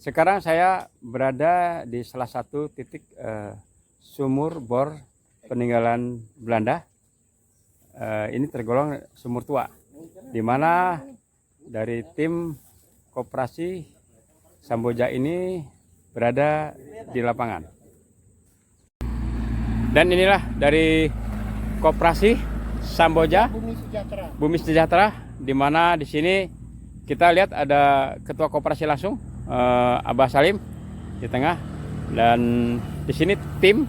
Sekarang saya berada di salah satu titik sumur bor peninggalan Belanda. Ini tergolong sumur tua, di mana dari tim koperasi Samboja ini berada di lapangan. Dan inilah dari koperasi Samboja Bumi Sejahtera, di mana di sini kita lihat ada ketua koperasi langsung, Abah Salim di tengah, dan di sini tim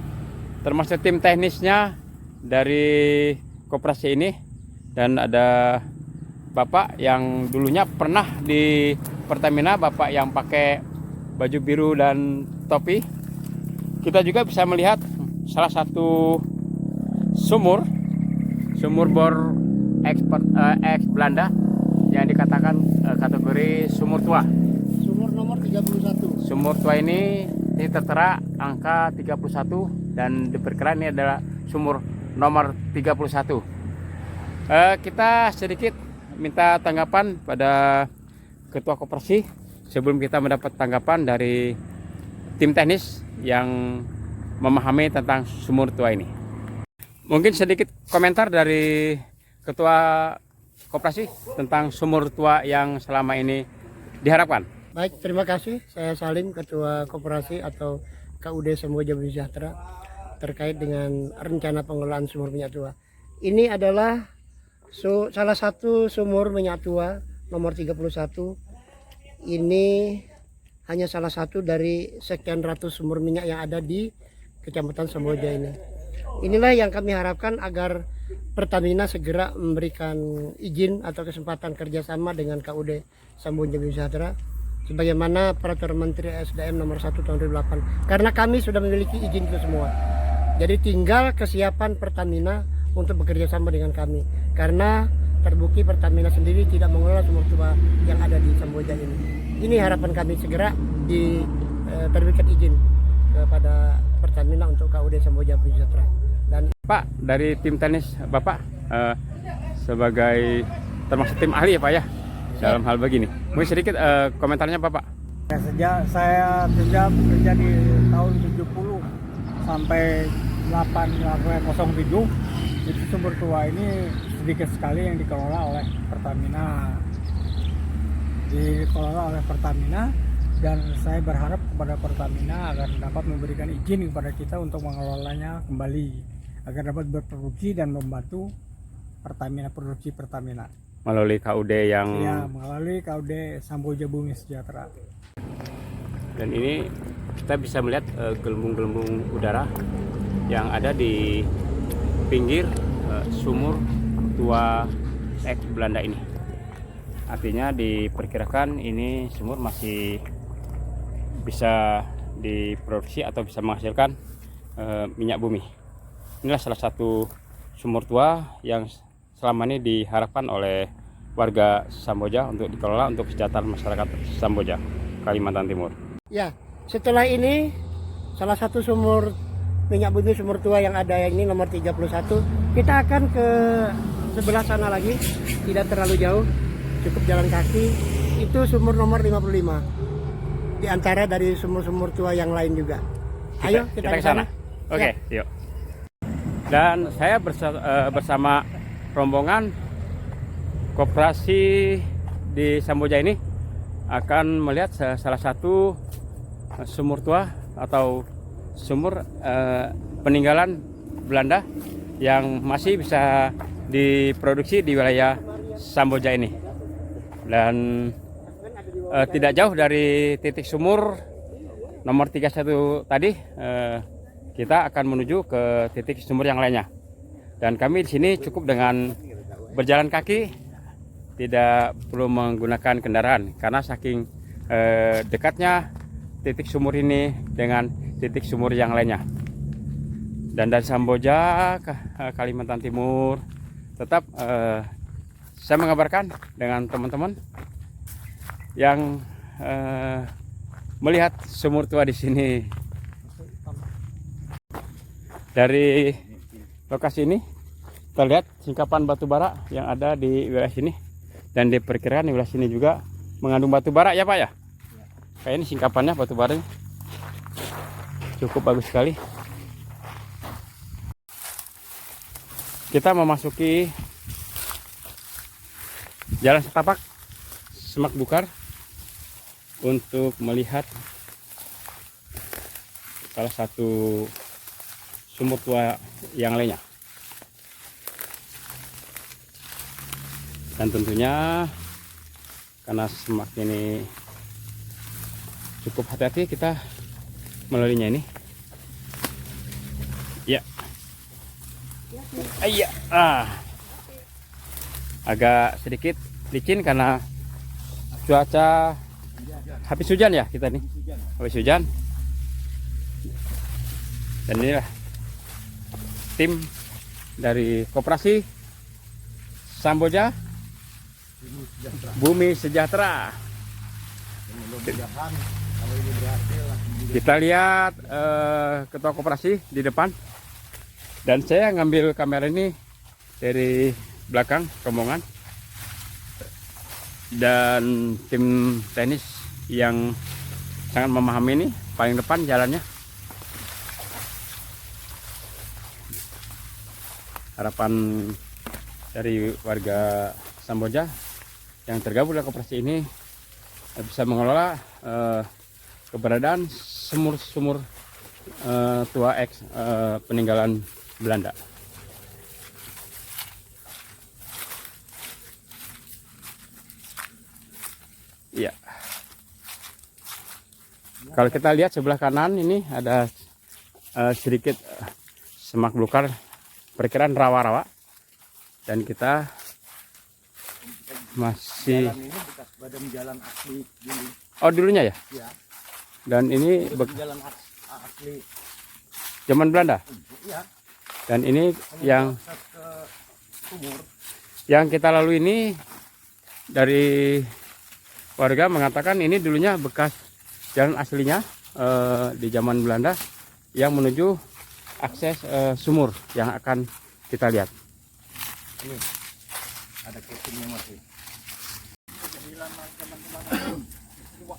termasuk tim teknisnya dari koperasi ini, dan ada bapak yang dulunya pernah di Pertamina, bapak yang pakai baju biru dan topi. Kita juga bisa melihat salah satu sumur bor ex Belanda yang dikatakan kategori sumur tua. Sumur nomor 31. Sumur tua ini tertera angka 31 dan diperkirakan ini adalah sumur nomor 31. Kita sedikit minta tanggapan pada ketua koperasi sebelum kita mendapat tanggapan dari tim teknis yang memahami tentang sumur tua ini. Mungkin sedikit komentar dari ketua koperasi tentang sumur tua yang selama ini diharapkan. Baik, terima kasih. Saya Salim, ketua koperasi atau KUD Samboja Bumi Sejahtera, terkait dengan rencana pengelolaan sumur minyak tua. Ini adalah salah satu sumur minyak tua nomor 31. Ini hanya salah satu dari sekian ratus sumur minyak yang ada di Kecamatan Samboja ini. Inilah yang kami harapkan agar Pertamina segera memberikan izin atau kesempatan kerjasama dengan KUD Samboja Bumi Sejahtera sebagaimana Peraturan Menteri SDM nomor 1 tahun 2008, karena kami sudah memiliki izin itu semua. Jadi tinggal kesiapan Pertamina untuk bekerja sama dengan kami, karena terbukti Pertamina sendiri tidak mengelola sumur tua yang ada di Samboja ini. Ini harapan kami segera diterbitkan izin kepada Pertamina untuk KUD Samboja Bumi Sejahtera. Dan Pak, dari tim teknis Bapak sebagai termasuk tim ahli ya Pak ya dalam hal begini, mungkin sedikit komentarnya Bapak. Ya, sejak saya bekerja di tahun 70 sampai 807, itu sumber tua ini sedikit sekali yang dikelola oleh Pertamina. Dan saya berharap kepada Pertamina agar dapat memberikan izin kepada kita untuk mengelolanya kembali, agar dapat berproduksi dan membantu produksi Pertamina Melalui KUD yang melalui KUD Samboja Bumi Sejahtera. Dan ini kita bisa melihat gelembung-gelembung udara yang ada di pinggir sumur tua ex Belanda ini. Artinya diperkirakan ini sumur masih bisa diproduksi atau bisa menghasilkan minyak bumi. Inilah salah satu sumur tua yang selama ini diharapkan oleh warga Samboja untuk dikelola untuk kesejahteraan masyarakat Samboja, Kalimantan Timur. ya, setelah ini salah satu sumur minyak bumi sumur tua yang ada ini nomor 31, kita akan ke sebelah sana lagi, tidak terlalu jauh, cukup jalan kaki. Itu sumur nomor 55 di antara dari sumur-sumur tua yang lain juga. Ayo kita ke sana. Oke, yuk. Dan saya bersama rombongan koperasi di Samboja ini akan melihat salah satu sumur tua atau sumur peninggalan Belanda yang masih bisa diproduksi di wilayah Samboja ini. Dan tidak jauh dari titik sumur nomor 31 tadi, kita akan menuju ke titik sumur yang lainnya. Dan kami di sini cukup dengan berjalan kaki, tidak perlu menggunakan kendaraan karena saking dekatnya titik sumur ini dengan titik sumur yang lainnya. Dan dari Samboja ke Kalimantan Timur, tetap saya mengabarkan dengan teman-teman yang melihat sumur tua di sini. Dari lokasi ini terlihat singkapan batu bara yang ada di wilayah sini, dan diperkirakan di wilayah sini juga mengandung batu bara ya Pak ya. Kayak ini singkapannya batu bara cukup bagus sekali. Kita memasuki jalan setapak Semak Bukar untuk melihat salah satu sumur tua yang lainnya. Dan tentunya karena semak ini cukup hati-hati kita melaluinya ini. Ya. Iya. Agak sedikit licin karena cuaca habis hujan ya kita nih. Habis hujan. Dan inilah tim dari Koperasi Samboja Bumi Sejahtera. Kita lihat ketua koperasi di depan, dan saya ngambil kamera ini dari belakang rombongan, dan tim tenis yang sangat memahami ini paling depan jalannya. Harapan dari warga Samboja yang tergabung dalam koperasi ini bisa mengelola keberadaan sumur-sumur tua peninggalan Belanda. Iya. Kalau kita lihat sebelah kanan ini ada sedikit semak belukar, perkiraan rawa-rawa, dan kita masih Jalan ini bekas badan jalan asli dulu. Oh, dulunya ya? Ya. Dan ini Jalan asli. zaman Belanda. Iya. Dan ini yang Ke sumur. yang kita lalui ini dari warga mengatakan ini dulunya bekas jalan aslinya di zaman Belanda yang menuju akses sumur yang akan kita lihat. Ini ada casingnya masih.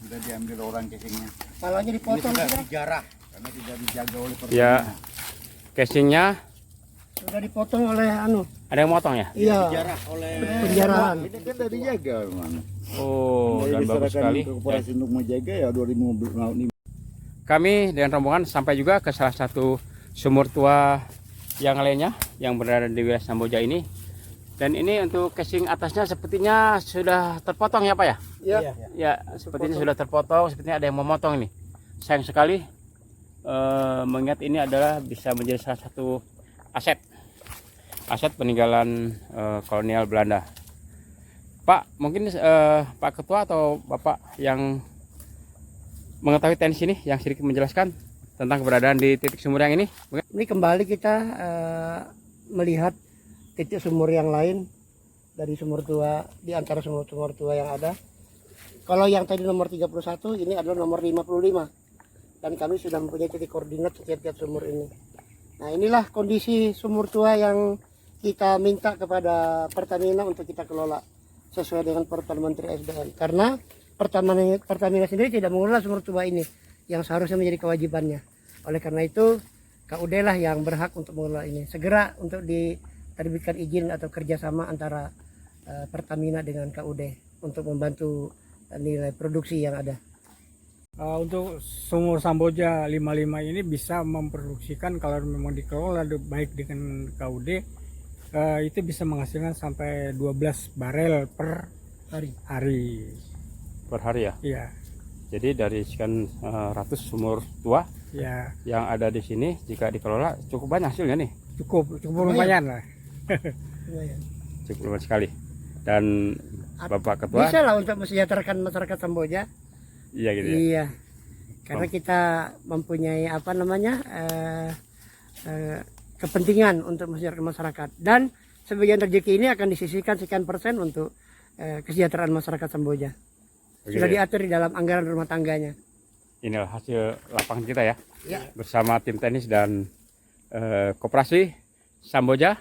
Sudah diambil orang casingnya. Palanya Ini dipotong sudah sudah. dijarah karena tidak dijaga oleh pertamina. Ya, casingnya Sudah dipotong oleh ada yang motong ya? iya, Dijarah oleh penjarahan. Ini kan sudah dijaga memang. Oh, dan bagus sekali. Koperasi untuk menjaga ya 2015. Kami dengan rombongan sampai juga ke salah satu sumur tua yang lainnya yang berada di wilayah Samboja ini. Dan ini untuk casing atasnya sepertinya sudah terpotong ya Pak ya? Iya. Ya, sepertinya sudah terpotong, sepertinya ada yang memotong ini. Sayang sekali, mengingat ini adalah bisa menjadi salah satu aset peninggalan kolonial Belanda. Pak, mungkin Pak Ketua atau Bapak yang mengetahui teknis ini yang sedikit menjelaskan tentang keberadaan di titik sumur yang ini. Ini kembali kita melihat titik sumur yang lain dari sumur tua, di antara sumur-sumur tua yang ada. Kalau yang tadi nomor 31, ini adalah nomor 55. Dan kami sudah mempunyai titik koordinat setiap sumur ini. Nah, inilah kondisi sumur tua yang kita minta kepada Pertamina untuk kita kelola sesuai dengan peraturan Menteri SDM. Karena Pertamina sendiri tidak mengelola sumur tua ini yang seharusnya menjadi kewajibannya. Oleh karena itu, KUD lah yang berhak untuk mengelola ini. Segera untuk diterbitkan izin atau kerjasama antara Pertamina dengan KUD untuk membantu nilai produksi yang ada. Untuk sumur Samboja 55 ini bisa memproduksikan kalau memang dikelola baik dengan KUD, itu bisa menghasilkan sampai 12 barel per hari. Per hari ya? Iya. Jadi dari sekian ratus sumur tua Ya, yang ada di sini, jika dikelola cukup banyak hasilnya nih. cukup lumayan lah. Cukup lumayan sekali. Dan Bapak Ketua Bisa lah untuk mensejahterakan masyarakat Samboja. iya gitu ya. Iya. Karena kita mempunyai kepentingan untuk mensejahterakan masyarakat, dan sebagian rezeki ini akan disisihkan sekian persen untuk kesejahteraan masyarakat Samboja. Begitu Sudah ya? diatur di dalam anggaran rumah tangganya. Inilah hasil lapangan kita ya. Ya. Bersama tim tenis dan Koperasi Samboja.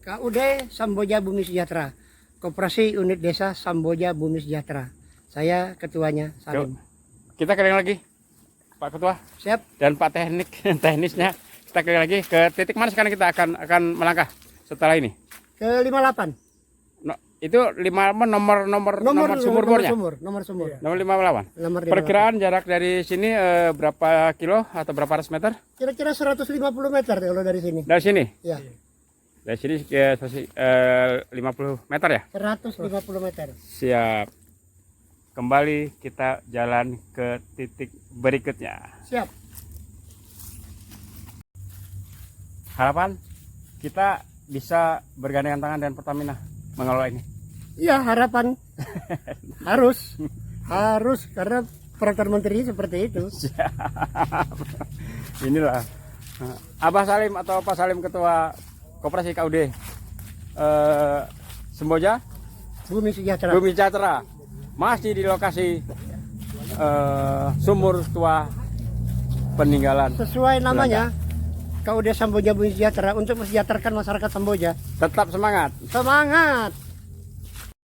KUD Samboja Bumi Sejahtera, Koperasi Unit Desa Samboja Bumi Sejahtera. Saya ketuanya, Salim. Kita keliling lagi, Pak Ketua Siap. dan Pak teknisnya. Kita keliling lagi ke titik mana sekarang kita akan melangkah setelah ini. Ke 58. No, itu 5 nomor sumur bornya. Nomor sumur. Nomor 58. Nomor 58. Perkiraan jarak dari sini berapa kilo atau berapa ratus meter? Kira-kira 150 meter kalau dari sini. Dari sini? Ya. Dari sini 50 meter ya? 150 meter. Siap. Kembali kita jalan ke titik berikutnya. Siap. Harapan kita bisa bergandengan tangan dengan Pertamina mengelola ini. Iya, harapan harus karena peraturan menteri seperti itu. Inilah Abah Salim atau Pak Salim Ketua Koperasi KUD Semboja Bumi Sejahtera. Bumi Sejahtera masih di lokasi sumur tua peninggalan. Sesuai namanya, KUD Samboja Bumi Sejahtera untuk mensejahterakan masyarakat Samboja. Tetap semangat. Semangat.